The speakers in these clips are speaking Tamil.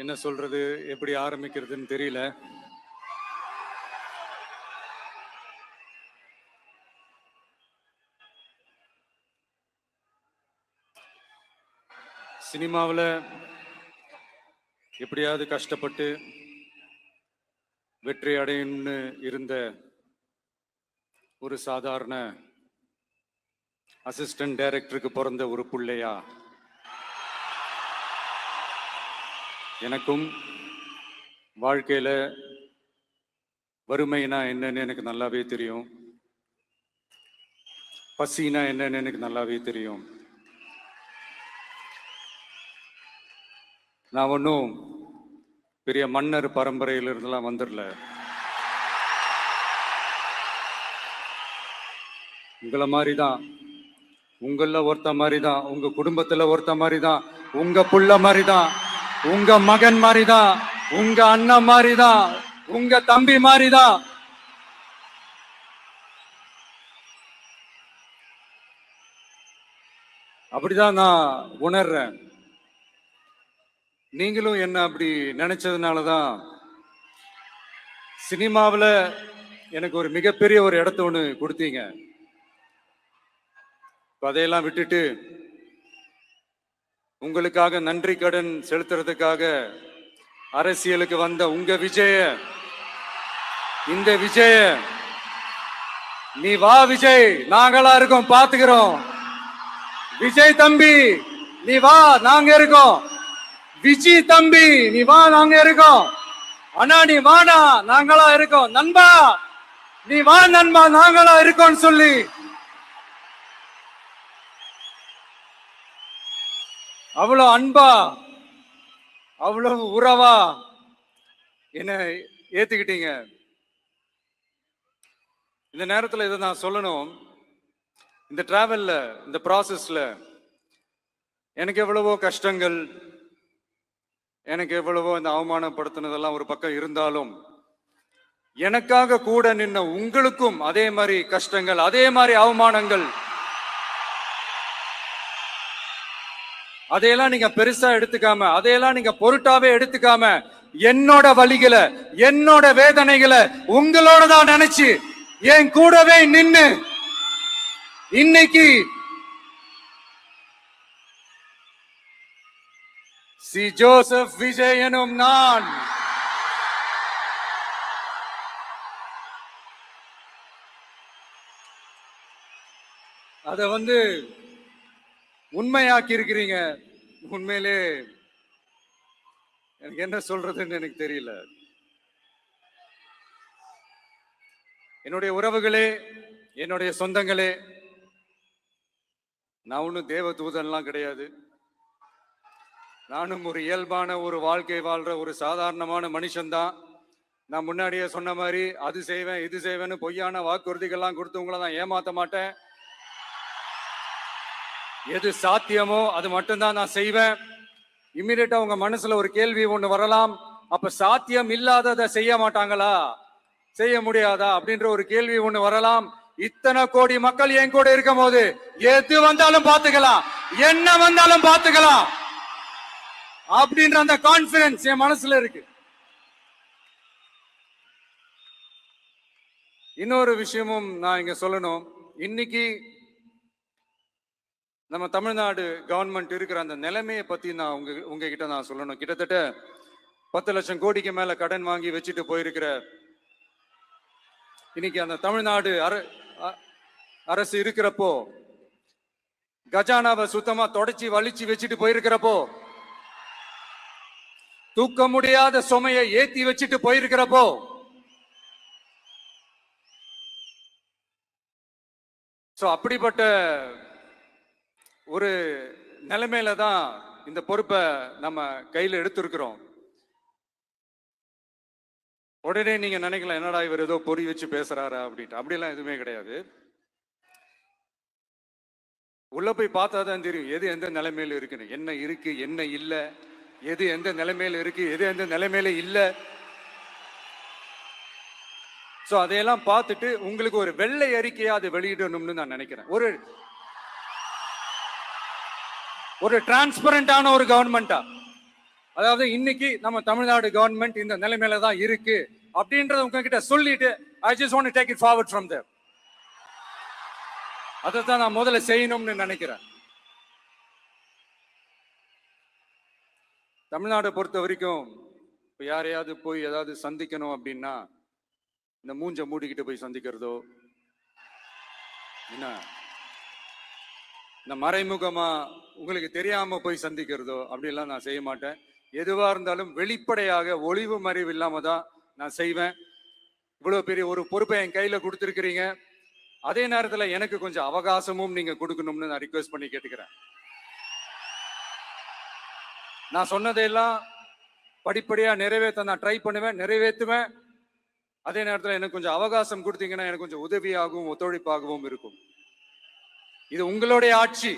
என்ன சொல்றது, எப்படி ஆரம்பிக்கிறதுன்னு தெரியல. சினிமாவில் எப்படியாவது கஷ்டப்பட்டு வெற்றி அடையணும்னு இருந்த ஒரு சாதாரண அசிஸ்டன்ட் டைரக்டருக்கு பிறந்த ஒரு பிள்ளையா எனக்கும் வாழ்க்கையில வறுமைனா என்னன்னு எனக்கு நல்லாவே தெரியும். பசினா என்னன்னு எனக்கு நல்லாவே தெரியும். நான் ஒன்றும் பெரிய மன்னர் பரம்பரையிலிருந்துலாம் வந்துடல. உங்களை மாதிரி தான், உங்கள ஒருத்த மாதிரி தான், உங்க குடும்பத்துல ஒருத்த மாதிரி தான், உங்க புள்ள மாதிரி தான், உங்க மகன் மாதிரி தான், உங்க அண்ணன் மாதிரி தான், உங்க தம்பி மாதிரி தான். அப்படிதான் நான் உணர்றேன். நீங்களும் என்ன அப்படி நினைச்சதுனாலதான் சினிமாவில் எனக்கு ஒரு மிகப்பெரிய ஒரு இடத்த ஒன்று கொடுத்தீங்க. அதையெல்லாம் விட்டுட்டு உங்களுக்காக நன்றி கடன் செலுத்துறதுக்காக அரசியலுக்கு வந்த உங்க விஜய, இந்த விஜய, நீ வா விஜய், நாங்களா இருக்கோம், பாத்துக்கிறோம். விஜய் தம்பி நீ வா, நாங்க இருக்கோம். விஜய் தம்பி நீ வா, நாங்க இருக்கோம். அண்ணா நீ வாடா, நாங்களா இருக்கோம். நண்பா நீ வா நண்பா, நாங்களா இருக்கோம் சொல்லி அவ்வளவு அன்பா, அவ்வளவு உறவா என்ன ஏத்துக்கிட்டீங்க. இந்த நேரத்தில் இதை நான் சொல்லணும். இந்த டிராவல்ல, இந்த ப்ராசஸ்ல எனக்கு எவ்வளவோ கஷ்டங்கள், எனக்கு எவ்வளவோ இந்த அவமானப்படுத்தினதெல்லாம் ஒரு பக்கம் இருந்தாலும், எனக்காக கூட நின்ன உங்களுக்கும் அதே மாதிரி கஷ்டங்கள், அதே மாதிரி அவமானங்கள், அதையெல்லாம் நீங்க பெருசா எடுத்துக்காம, அதையெல்லாம் நீங்க பொருட்டாவே எடுத்துக்காம, என்னோட வலிகளை, என்னோட வேதனைகளை உங்களோட தான் நினைச்சு என் கூடவே நின்னு இன்னைக்கு சி ஜோசப் விஜய் எனும் நான் அத உண்மையாக்கி இருக்கிறீங்க. உண்மையிலே எனக்கு என்ன சொல்றதுன்னு எனக்கு தெரியல. என்னுடைய உறவுகளே, என்னுடைய சொந்தங்களே, நான் ஒன்னும் தேவ தூதன்லாம் கிடையாது. நானும் ஒரு இயல்பான ஒரு வாழ்க்கை வாழ்ற ஒரு சாதாரணமான மனுஷன்தான். நான் முன்னாடியே சொன்ன மாதிரி அது செய்வேன் இது செய்வேன்னு பொய்யான வாக்குறுதிகள்லாம் கொடுத்து உங்களை நான் ஏமாத்த மாட்டேன். எது சாத்தியமோ அது மட்டும்தான் நான் செய்வேன். இம்மிடியட்டா உங்க மனசுல ஒரு கேள்வி ஒண்ணு வரலாம், அப்ப சாத்தியம் இல்லாததை செய்ய மாட்டாங்களா, செய்ய முடியாதா அப்படின்ற ஒரு கேள்வி ஒண்ணு வரலாம். இத்தனை கோடி மக்கள் என் கூட இருக்கும் போது எது வந்தாலும் பாத்துக்கலாம், என்ன வந்தாலும் பாத்துக்கலாம் அப்படின்ற அந்த கான்பிடன்ஸ் என் மனசுல இருக்கு. இன்னொரு விஷயமும் நான் இங்க சொல்லணும். இன்னைக்கு நம்ம தமிழ்நாடு கவர்மெண்ட் இருக்கிற அந்த நிலைமையை பத்தி நான் உங்ககிட்ட நான் சொல்லணும். கிட்டத்தட்ட 10 லட்சம் கோடிக்கு மேல கடன் வாங்கி வச்சுட்டு போயிருக்கிற இன்னைக்கு அந்த தமிழ்நாடு அரசு இருக்கிறப்போ, கஜானாவை சுத்தமா தொடச்சி வலிச்சு வச்சுட்டு போயிருக்கிறப்போ, தூக்க முடியாத சுமையை ஏத்தி வச்சுட்டு போயிருக்கிறப்போ, அப்படிப்பட்ட ஒரு நிலைமையில தான் இந்த பொறுப்பை நம்ம கையில் எடுத்திருக்கிறோம். உடனே நீங்க நினைக்கலாம், என்னடா இவர் ஏதோ பொறி வச்சு பேசுறாரா அப்படின்ட்டு. அப்படிலாம் எதுவுமே கிடையாது. உள்ள போய் பார்த்தாதான் தெரியும் எது எந்த நிலைமையில இருக்குன்னு, என்ன இருக்கு என்ன இல்லை, எது எந்த நிலைமையில இருக்கு எது எந்த நிலைமையில இல்லை. அதையெல்லாம் பார்த்துட்டு உங்களுக்கு ஒரு வெள்ளை அறிக்கையா அதை வெளியிடணும்னு நான் நினைக்கிறேன். ஒரு டிரான்ஸ்பரண்டான ஒரு கவர்மெண்டா, அதாவது இன்னைக்கு நம்ம தமிழ்நாடு கவர்மெண்ட் இந்த நிலைமையில தான் இருக்கு அப்படின்றத உங்ககிட்ட சொல்லிட்டு I just want to take it forward from there. அதை தான் நான் முதல்ல செய்யணும்னு நினைக்கிறேன். தமிழ்நாடை பொறுத்த வரைக்கும் இப்போ யாரையாவது போய் ஏதாவது சந்திக்கணும் அப்படின்னா இந்த மூஞ்ச மூடிக்கிட்டு போய் சந்திக்கிறதோ, என்ன இந்த மறைமுகமா உங்களுக்கு தெரியாம போய் சந்திக்கிறதோ அப்படிலாம் நான் செய்ய மாட்டேன். எதுவா இருந்தாலும் வெளிப்படையாக ஒளிவு மறைவு இல்லாம தான் நான் செய்வேன். இவ்வளவு பெரிய ஒரு பொறுப்பை என் கையில கொடுத்துருக்கிறீங்க. அதே நேரத்தில் எனக்கு கொஞ்சம் அவகாசமும் நீங்க கொடுக்கணும்னு நான் ரிக்வெஸ்ட் பண்ணி கேட்டுக்கிறேன். நான் சொன்னதையெல்லாம் படிப்படியா நிறைவேற்ற நான் ட்ரை பண்ணுவேன், நிறைவேற்றுவேன். அதே நேரத்தில் எனக்கு கொஞ்சம் அவகாசம் கொடுத்தீங்கன்னா எனக்கு கொஞ்சம் உதவியாகவும் ஒத்துழைப்பாகவும் இருக்கும். இது உங்களுடைய ஆட்சி.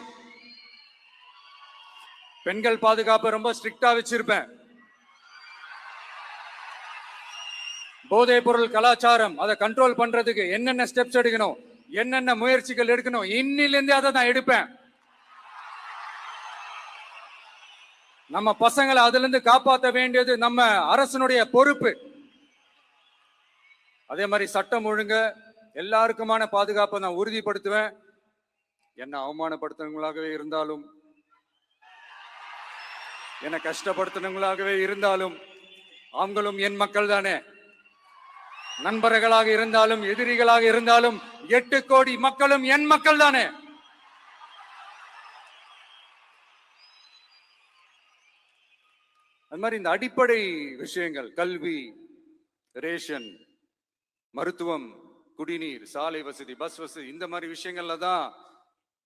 பெண்கள் பாதுகாப்பை ரொம்ப ஸ்ட்ரிக்டா வச்சிருப்பேன். போதைப் பொருள் கலாச்சாரம் அதை கண்ட்ரோல் பண்றதுக்கு என்னென்ன ஸ்டெப்ஸ் எடுக்கணும், என்னென்ன முயற்சிகள் எடுக்கணும், இன்னிலிருந்தே அதை நான் எடுப்பேன். நம்ம பசங்களை அதுல இருந்து காப்பாற்ற வேண்டியது நம்ம அரசனுடைய பொறுப்பு. அதே மாதிரி சட்டம் ஒழுங்கு எல்லாருக்குமான பாதுகாப்பை நான் உறுதிப்படுத்துவேன். என்ன அவமானப்படுத்துறவங்களாகவே இருந்தாலும், என்ன கஷ்டப்படுத்துறவங்களாகவே இருந்தாலும், அவங்களும் என் மக்கள் தானே. நண்பர்களாக இருந்தாலும் எதிரிகளாக இருந்தாலும் 8 கோடி மக்களும் என் மக்கள் தானே. அது மாதிரி இந்த அடிப்படை விஷயங்கள், கல்வி, ரேஷன், மருத்துவம், குடிநீர், சாலை வசதி, பஸ் வசதி, இந்த மாதிரி விஷயங்கள்ல தான்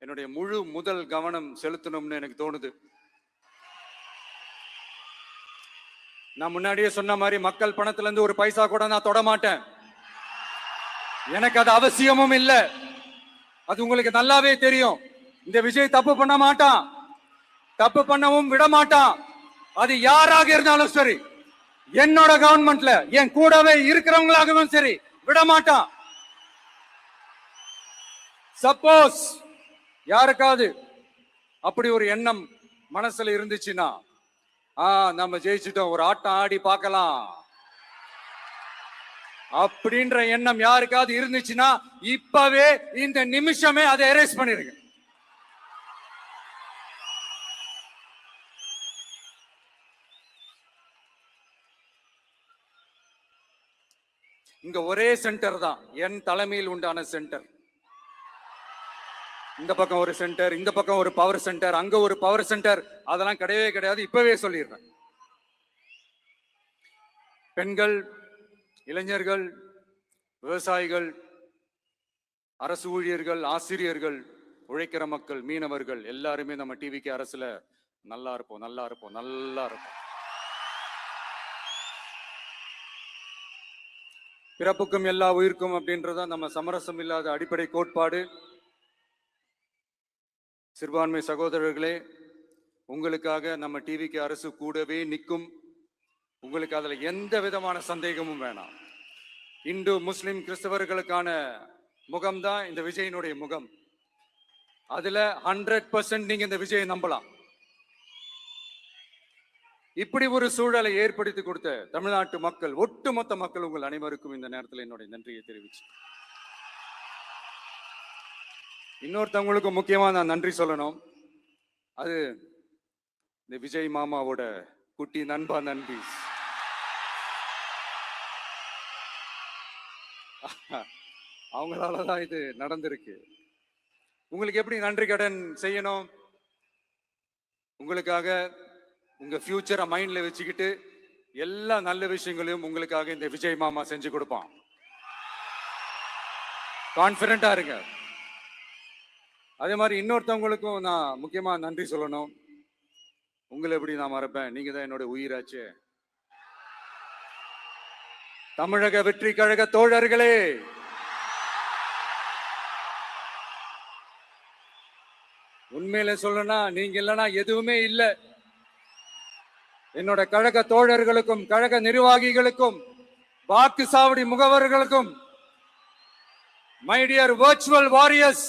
என்னுடைய முழு முதல் கவனம் செலுத்தணும்னு எனக்கு தோணுது. நான் முன்னாடியே சொன்ன மாதிரி மக்கள் பணத்துல இருந்து ஒரு பைசா கூட நான் தொட மாட்டேன். எனக்கு அது அவசியமும் இல்லை. அது உங்களுக்கு நல்லாவே தெரியும். இந்த விஜய் தப்பு பண்ண மாட்டான், தப்பு பண்ணவும் விட மாட்டான். அது யாராக இருந்தாலும் சரி, என்னோட கவர்மெண்ட்ல என் கூடவே இருக்கிறவங்களாகவும் சரி, விட மாட்டான். சப்போஸ் யாருக்காவது அப்படி ஒரு எண்ணம் மனசுல இருந்துச்சுன்னா, நம்ம ஜெயிச்சுட்டோம், ஒரு ஆட்டம் ஆடி பார்க்கலாம் அப்படின்ற எண்ணம் யாருக்காவது இருந்துச்சுன்னா இப்பவே இந்த நிமிஷமே அதை எரேஸ் பண்ணிருங்க. இங்க ஒரே சென்டர் தான், என் தலைமையில் உண்டான சென்டர். இந்த பக்கம் ஒரு சென்டர், இந்த பக்கம் ஒரு பவர் சென்டர், அங்க ஒரு பவர் சென்டர், அதெல்லாம் கிடையவே கிடையாது. இப்பவே சொல்லிடுறேன். பெண்கள், இளைஞர்கள், விவசாயிகள், அரசு ஊழியர்கள், ஆசிரியர்கள், உழைக்கிற மக்கள், மீனவர்கள் எல்லாருமே நம்ம டிவிக்கு அரசுல நல்லா இருப்போம், நல்லா இருப்போம், நல்லா இருப்போம். பிறப்புக்கும் எல்லா உயிர்க்கும் அப்படின்றத நம்ம சமரசம் இல்லாத அடிப்படை கோட்பாடு. சிறுபான்மை சகோதரர்களே, உங்களுக்காக நம்ம டிவிக்கு அரசு கூடவே நிற்கும். உங்களுக்கு அதுல எந்த விதமான சந்தேகமும் வேணாம். இந்து, முஸ்லிம், கிறிஸ்தவர்களுக்கான முகம்தான் இந்த விஜயனுடைய முகம். அதுல 100% நீங்க இந்த விஜயை நம்பலாம். இப்படி ஒரு சூழலை ஏற்படுத்தி கொடுத்த தமிழ்நாட்டு மக்கள், ஒட்டுமொத்த மக்கள், உங்கள் அனைவருக்கும் இந்த நேரத்தில் என்னுடைய நன்றியை தெரிவிச்சு, இன்னொருத்தவங்களுக்கு முக்கியமா நான் நன்றி சொல்லணும். அது இந்த விஜய் மாமாவோட குட்டி நண்பா, நண்பி. அவங்களாலதான் இது நடந்திருக்கு. உங்களுக்கு எப்படி நன்றி கடன் செய்யணும்? உங்களுக்காக உங்க ஃபியூச்சரை மைண்ட்ல வச்சுக்கிட்டு எல்லா நல்ல விஷயங்களையும் உங்களுக்காக இந்த விஜய் மாமா செஞ்சு கொடுப்பான். கான்பிடண்டா இருங்க. அதே மாதிரி இன்னொருத்தவங்களுக்கும் நான் முக்கியமா நன்றி சொல்லணும். உங்களை எப்படி நான் மறப்பேன்? நீங்க தான் என்னோட உயிராச்சு. தமிழக வெற்றி கழக தோழர்களே, உண்மையில சொல்லணும்னா நீங்க இல்லைன்னா எதுவுமே இல்லை. என்னோட கழக தோழர்களுக்கும், கழக நிர்வாகிகளுக்கும், வாக்கு சாவடி முகவர்களுக்கும், மை டியர் வர்ச்சுவல் வாரியர்ஸ்,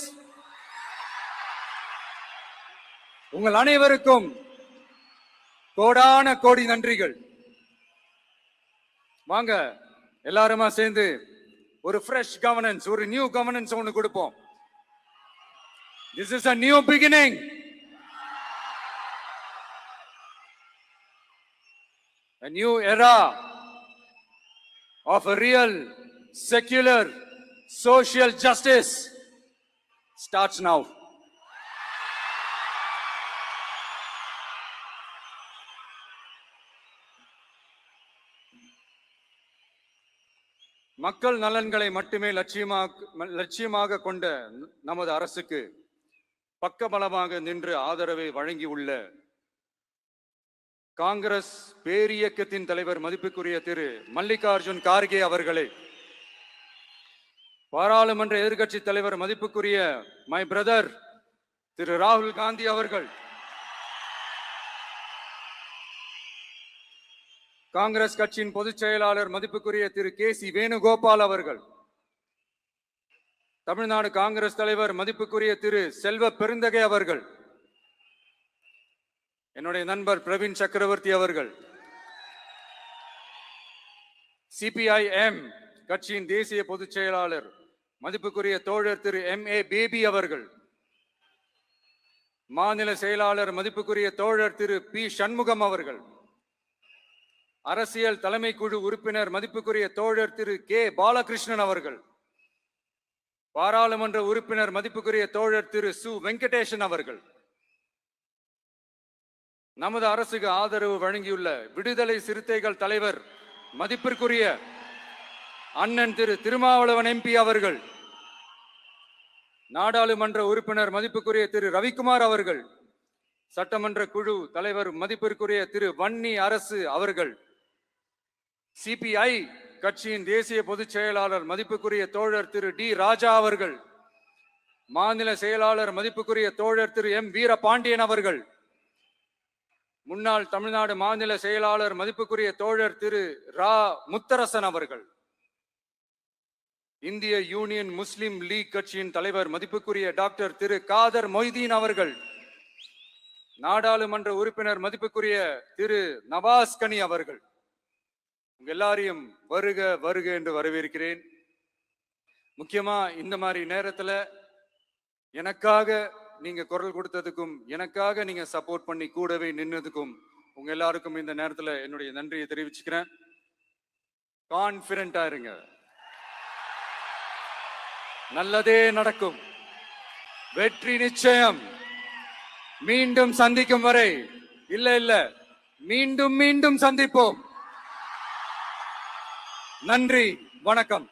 உங்கள் அனைவருக்கும் கோடான கோடி நன்றிகள். வாங்க எல்லாருமா சேர்ந்து ஒரு ஃப்ரெஷ் கவர்னன்ஸ், ஒரு நியூ கவர்னன்ஸ் ஒன்னு கொடுப்போம். This is a new beginning. A new era of a real secular social justice starts now. மக்கள் நலன்களை மட்டுமே லட்சியமாக கொண்ட நமது அரசுக்கு பக்கபலமாக நின்று ஆதரவை வழங்கியுள்ள காங்கிரஸ் பேரியக்கத்தின் தலைவர் மதிப்புக்குரிய திரு மல்லிகார்ஜுன் கார்கே அவர்களே, பாராளுமன்ற எதிர்க்கட்சி தலைவர் மதிப்புக்குரிய மை பிரதர் திரு ராகுல் காந்தி அவர்கள், காங்கிரஸ் கட்சியின் பொதுச் செயலாளர் மதிப்புக்குரிய திரு கே.சி. வேணுகோபால் அவர்கள், தமிழ்நாடு காங்கிரஸ் தலைவர் மதிப்புக்குரிய திரு செல்வ பெருந்தகை அவர்கள், என்னுடைய நண்பர் பிரவீன் சக்கரவர்த்தி அவர்கள், சிபிஐஎம் கட்சியின் தேசிய பொதுச் செயலாளர் மதிப்புக்குரிய தோழர் திரு M.A. பேபி அவர்கள், மாநில செயலாளர் மதிப்புக்குரிய தோழர் திரு பி. சண்முகம் அவர்கள், அரசியல் தலைமை குழு உறுப்பினர் மதிப்புக்குரிய தோழர் திரு கே. பாலகிருஷ்ணன் அவர்கள், பாராளுமன்ற உறுப்பினர் மதிப்புக்குரிய தோழர் திரு சு. வெங்கடேசன் அவர்கள், நமது அரசுக்கு ஆதரவு வழங்கியுள்ள விடுதலை சிறுத்தைகள் தலைவர் மதிப்பிற்குரிய அண்ணன் திரு திருமாவளவன் MP அவர்கள், நாடாளுமன்ற உறுப்பினர் மதிப்புக்குரிய திரு ரவிக்குமார் அவர்கள், சட்டமன்ற குழு தலைவர் மதிப்பிற்குரிய திரு வன்னி அரசு அவர்கள், சிபிஐ கட்சியின் தேசிய பொதுச் செயலாளர் மதிப்புக்குரிய தோழர் திரு டி. ராஜா அவர்கள், மாநில செயலாளர் மதிப்புக்குரிய தோழர் திரு M. வீரபாண்டியன் அவர்கள், முன்னாள் தமிழ்நாடு மாநில செயலாளர் மதிப்புக்குரிய தோழர் திரு ரா. முத்தரசன் அவர்கள், இந்திய யூனியன் முஸ்லிம் லீக் கட்சியின் தலைவர் மதிப்புக்குரிய டாக்டர் திரு காதர் மொய்தீன் அவர்கள், நாடாளுமன்ற உறுப்பினர் மதிப்புக்குரிய திரு நவாஸ் கனி அவர்கள், உங்க எல்லாரையும் வருக வருக என்று வரவேற்கிறேன். முக்கியமா இந்த மாதிரி நேரத்துல எனக்காக நீங்க குரல் கொடுத்ததுக்கும், எனக்காக நீங்க சப்போர்ட் பண்ணி கூடவே நின்னதுக்கும் உங்க எல்லாருக்கும் இந்த நேரத்துல என்னுடைய நன்றியை தெரிவிச்சுக்கிறேன். கான்பிடென்டா இருங்க, நல்லதே நடக்கும், வெற்றி நிச்சயம். மீண்டும் சந்திக்கும் வரை இல்ல மீண்டும் மீண்டும் சந்திப்போம். நன்றி, வணக்கம்.